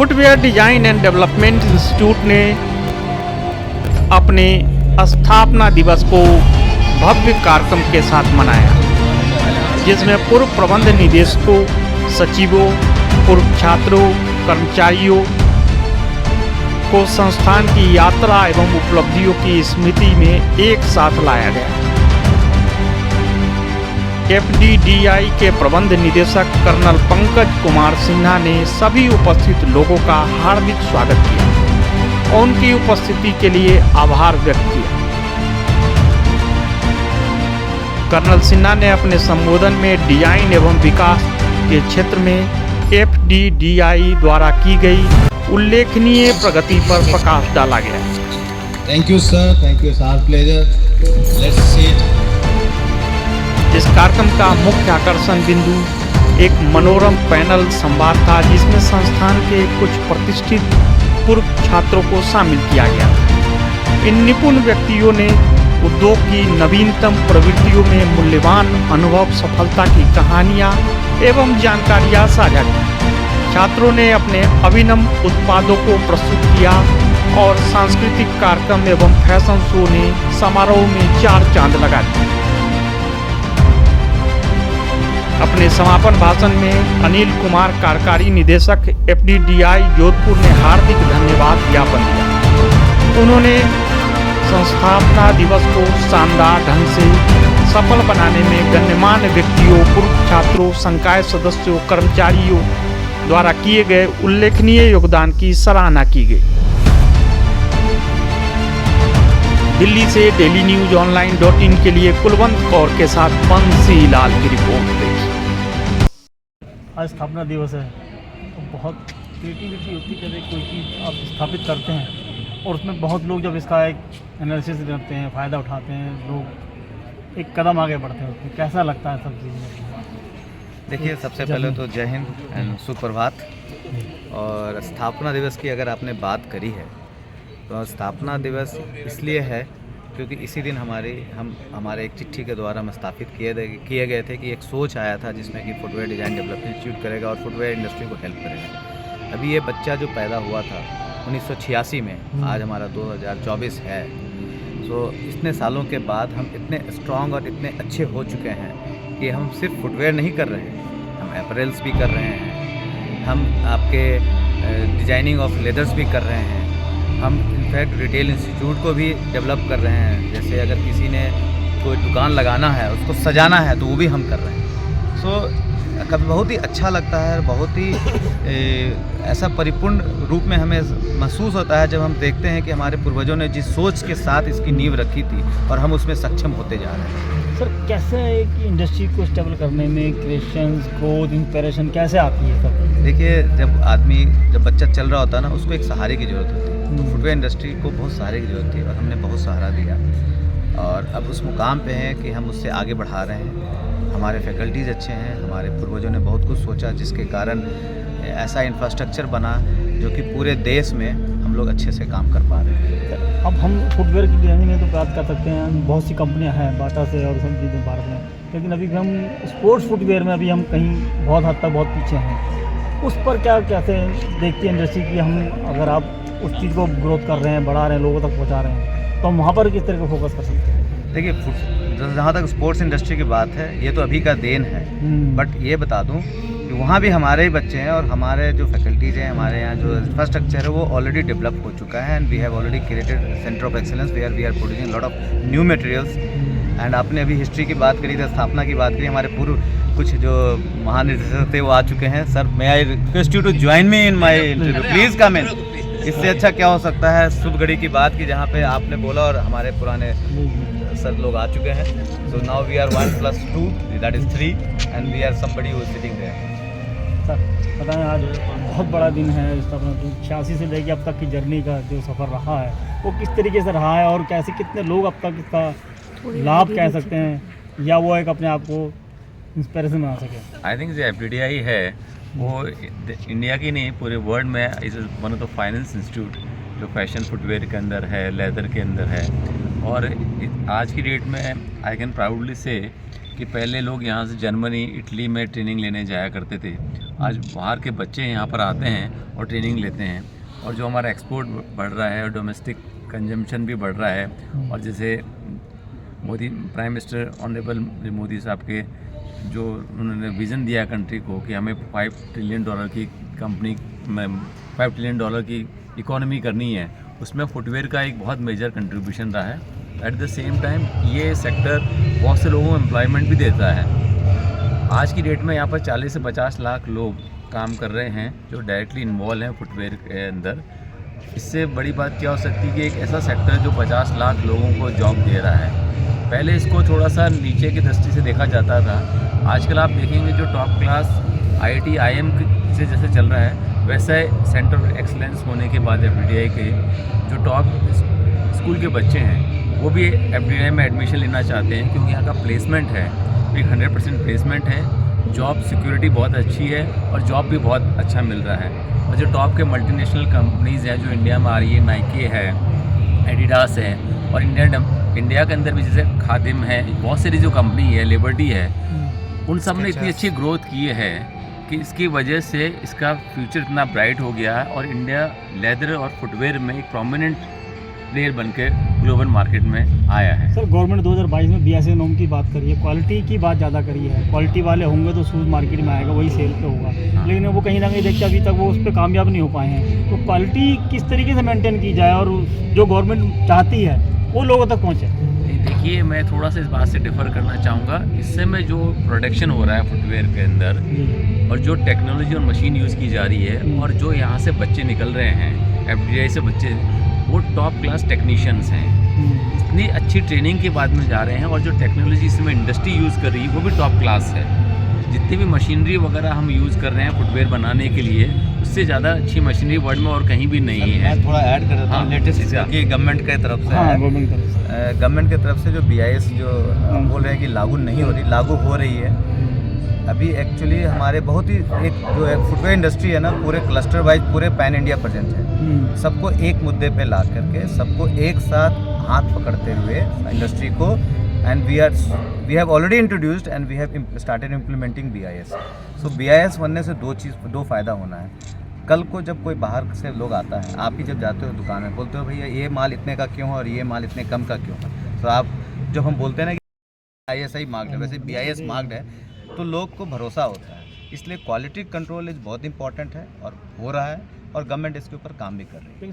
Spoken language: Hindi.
Footwear design and development institute ने अपने स्थापना दिवस को भव्य कार्यक्रम के साथ मनाया, जिसमें पूर्व प्रबंध निदेशकों, सचिवों, पूर्व छात्रों, कर्मचारियों को संस्थान की यात्रा एवं उपलब्धियों की स्मृति में एक साथ लाया गया। एफडीडीआई के प्रबंध निदेशक कर्नल पंकज कुमार सिन्हा ने सभी उपस्थित लोगों का हार्दिक स्वागत किया और उनकी उपस्थिति के लिए आभार व्यक्त किया। कर्नल सिन्हा ने अपने संबोधन में डिजाइन एवं विकास के क्षेत्र में एफडीडीआई द्वारा की गई उल्लेखनीय प्रगति पर प्रकाश डाला गया। Thank you sir, thank you, it's our pleasure. Let's seat. इस कार्यक्रम का मुख्य आकर्षण बिंदु एक मनोरम पैनल संवाद था, जिसमें संस्थान के कुछ प्रतिष्ठित पूर्व छात्रों को शामिल किया गया था। इन निपुण व्यक्तियों ने उद्योग की नवीनतम प्रवृत्तियों में मूल्यवान अनुभव, सफलता की कहानियां एवं जानकारियां साझा की। छात्रों ने अपने अभिनव उत्पादों को प्रस्तुत किया और सांस्कृतिक कार्यक्रम एवं फैशन शो ने समारोह में चार चांद लगा दिए। अपने समापन भाषण में अनिल कुमार, कार्यकारी निदेशक एफडीडीआई जोधपुर, ने हार्दिक धन्यवाद ज्ञापन दिया। उन्होंने संस्थापना दिवस को शानदार ढंग से सफल बनाने में गण्यमान्य व्यक्तियों, पूर्व छात्रों, संकाय सदस्यों, कर्मचारियों द्वारा किए गए उल्लेखनीय योगदान की सराहना की गई। दिल्ली से डेली न्यूज online.in के लिए कुलवंत कौर के साथ बंसी लाल की रिपोर्ट देखिए। आज स्थापना दिवस है तो बहुत क्रिएटिविटी होती है जब कोई चीज़ आप स्थापित करते हैं और उसमें बहुत लोग जब इसका एक एनालिसिस करते हैं, फ़ायदा उठाते हैं, लोग एक कदम आगे बढ़ते हैं। उसमें कैसा लगता है सब चीज़ें? देखिए, सबसे पहले तो जय हिंद एंड सुप्रभात। और स्थापना दिवस की अगर आपने बात करी है तो स्थापना दिवस इसलिए है क्योंकि इसी दिन हमारे एक चिट्ठी के द्वारा स्थापित किए गए थे कि एक सोच आया था जिसमें कि फुटवेयर डिज़ाइन डेवलपमेंट इंस्टीट्यूट करेगा और फुटवेयर इंडस्ट्री को हेल्प करेगा। अभी ये बच्चा जो पैदा हुआ था 1986 में, आज हमारा 2024 है। सो इतने सालों के बाद हम इतने स्ट्रॉन्ग और इतने अच्छे हो चुके हैं कि हम सिर्फ फुटवेयर नहीं कर रहे हैं, हम अपैरेल्स भी कर रहे हैं, हम आपके डिजाइनिंग ऑफ लेदर्स भी कर रहे हैं, हम इनफैक्ट रिटेल इंस्टीट्यूट को भी डेवलप कर रहे हैं। जैसे अगर किसी ने कोई दुकान लगाना है, उसको सजाना है, तो वो भी हम कर रहे हैं। सो कभी बहुत ही अच्छा लगता है, बहुत ही ऐसा परिपूर्ण रूप में हमें महसूस होता है जब हम देखते हैं कि हमारे पूर्वजों ने जिस सोच के साथ इसकी नींव रखी थी और हम उसमें सक्षम होते जा रहे हैं। सर, कैसे है कि इंडस्ट्री को स्टेबल करने में क्रिएशंस, ग्रोथ, इंस्पिरेशन कैसे आती है सब? देखिए, जब बच्चा चल रहा होता है ना, उसको एक सहारे की ज़रूरत होती है। तो फुटवेयर इंडस्ट्री को बहुत सहारे की ज़रूरत थी और हमने बहुत सहारा दिया और अब उस मुकाम पे हैं कि हम उससे आगे बढ़ा रहे हैं। हमारे फैकल्टीज़ अच्छे हैं, हमारे पूर्वजों ने बहुत कुछ सोचा जिसके कारण ऐसा इंफ्रास्ट्रक्चर बना जो कि पूरे देश में हम लोग अच्छे से काम कर पा रहे हैं। अब हम फुटवेयर की डिजाइनिंग में तो बात कर सकते हैं, बहुत सी कंपनियां हैं बाटा से और सब चीज़ें भारत में, लेकिन अभी भी हम स्पोर्ट्स फुटवेयर में अभी हम कहीं बहुत हद तक बहुत पीछे हैं। उस पर क्या कैसे देखती है इंडस्ट्री की? हम अगर आप उस चीज़ को ग्रोथ कर रहे हैं, बढ़ा रहे हैं, लोगों तक पहुंचा रहे हैं, तो हम वहाँ पर किस तरह का फोकस कर सकते हैं? देखिए, जहाँ तक स्पोर्ट्स इंडस्ट्री की बात है, ये तो अभी का देन है, बट ये बता दूं कि वहाँ भी हमारे ही बच्चे हैं और हमारे जो फैकल्टीज़ हैं, हमारे यहाँ जो इंफ्रास्ट्रक्चर है वो ऑलरेडी डेवलप हो चुका है and we have already created centre of excellence where we are producing lot of new materials. And आपने अभी हिस्ट्री की बात करी थी, स्थापना की बात करी, हमारे पूर्व कुछ जो महानिदेशक थे वो आ चुके हैं। Sir, may I request you to join me in my interview, please come in. इससे अच्छा क्या हो सकता है शुभ घड़ी की बात की जहाँ पे आपने बोला और हमारे पुराने सर लोग आ चुके हैं। So now we are 1+2 that is 3 and we are somebody who is sitting there. Sir, बताएं, आज बहुत बड़ा दिन है। 86 से लेकर अब तक की जर्नी का जो सफ़र रहा है वो किस तरीके से रहा है और कैसे कितने लोग अब तक इसका लाभ कह सकते हैं या वो एक अपने आप को इंस्पिरेशन बना सके? आई थिंक जो एफडीडीआई है वो इंडिया की नहीं, पूरे वर्ल्ड में is one of the finance institute जो फैशन फुटवेयर के अंदर है, लेदर के अंदर है। और आज की डेट में आई कैन प्राउडली से कि पहले लोग यहाँ से जर्मनी, इटली में ट्रेनिंग लेने जाया करते थे। आज बाहर के बच्चे यहाँ पर आते हैं और ट्रेनिंग लेते हैं, और जो हमारा एक्सपोर्ट बढ़ रहा है और डोमेस्टिक कंजम्पशन भी बढ़ रहा है। और जैसे Modi prime minister honourable Modi साहब के जो उन्होंने विज़न दिया कंट्री को कि हमें $5 ट्रिलियन की कंपनी में $5 ट्रिलियन की इकोनॉमी करनी है, उसमें फुटवेयर का एक बहुत मेजर कंट्रीब्यूशन रहा है। एट द सेम टाइम ये सेक्टर बहुत से लोगों को एम्प्लॉयमेंट भी देता है। आज की डेट में यहाँ पर 40 से 50 लाख लोग काम कर रहे हैं जो डायरेक्टली इन्वॉल्व हैं फुटवेयर के अंदर। इससे बड़ी बात क्या हो सकती है कि एक ऐसा सेक्टर जो 50 लाख लोगों को जॉब दे रहा है। पहले इसको थोड़ा सा नीचे की दृष्टि से देखा जाता था। आजकल आप देखेंगे जो टॉप क्लास IIT IIM से जैसे चल रहा है, वैसे सेंटर ऑफ एक्सलेंस होने के बाद FDI के जो टॉप स्कूल के बच्चे हैं वो भी FDI में एडमिशन लेना चाहते हैं, क्योंकि यहाँ का प्लेसमेंट है, एक 100% प्लेसमेंट है, जॉब सिक्योरिटी बहुत अच्छी है और जॉब भी बहुत अच्छा मिल रहा है। और जो टॉप के मल्टीनेशनल कंपनीज़ हैं जो इंडिया में आ रही है, नाइकी है, एडिडास है, और इंडिया के अंदर भी जैसे खादिम है, बहुत सारी जो कंपनी है, लिबर्टी है, उन सब ने इतनी अच्छी ग्रोथ की है कि इसकी वजह से इसका फ्यूचर इतना ब्राइट हो गया है और इंडिया लेदर और फुटवेयर में एक प्रोमिनेंट प्लेयर बनकर ग्लोबल मार्केट में आया है। सर, गवर्नमेंट 2022 में BIS नॉर्म की बात करी है, क्वालिटी की बात ज़्यादा करी है। क्वालिटी वाले होंगे तो शूज़ मार्केट में आएगा, वही सेल पे होगा। लेकिन वो कहीं ना कहीं देखते अभी तक वो उस पर कामयाब नहीं हो पाए हैं। तो क्वालिटी किस तरीके से मेंटेन की जाए और जो गवर्नमेंट चाहती है वो लोगों तक पहुँचे? देखिए, मैं थोड़ा सा इस बात से डिफ़र करना चाहूँगा। इस समय जो प्रोडक्शन हो रहा है फुटवेयर के अंदर और जो टेक्नोलॉजी और मशीन यूज़ की जा रही है और जो यहाँ से बच्चे निकल रहे हैं FDI से बच्चे, वो टॉप क्लास टेक्नीशियंस हैं। इतनी अच्छी ट्रेनिंग के बाद में जा रहे हैं और जो टेक्नोलॉजी इसमें इंडस्ट्री यूज़ कर रही है वो भी टॉप क्लास है। जितनी भी मशीनरी वगैरह हम यूज़ कर रहे हैं फुटवेयर बनाने के लिए, उससे ज़्यादा अच्छी मशीनरी वर्ल्ड में और कहीं भी नहीं है। मैं थोड़ा ऐड कर देता हूँ लेटेस्ट कि गवर्नमेंट की तरफ से गवर्नमेंट की तरफ से जो BIS जो बोल रहे हैं कि लागू नहीं हो रही, लागू हो रही है। अभी एक्चुअली हमारे बहुत ही एक जो है फुटवेयर इंडस्ट्री है ना, पूरे क्लस्टर वाइज पूरे पैन इंडिया प्रेजेंट है। सबको एक मुद्दे पे ला करके सबको एक साथ हाथ पकड़ते हुए इंडस्ट्री को, and we have already introduced and we have started implementing BIS। So BIS बनने से दो फ़ायदा होना है। कल को जब कोई बाहर से लोग आता है, आप ही जब जाते हो दुकान में बोलते हो भैया ये माल इतने का क्यों है और ये माल इतने कम का क्यों है, तो आप जब हम बोलते हैं ना कि ISI मार्क्ड है, वैसे BIS मार्क्ड है, तो लोग को भरोसा होता है। इसलिए क्वालिटी कंट्रोल इज बहुत इंपॉर्टेंट है और हो रहा है, और गवर्नमेंट इसके ऊपर काम भी कर रही है।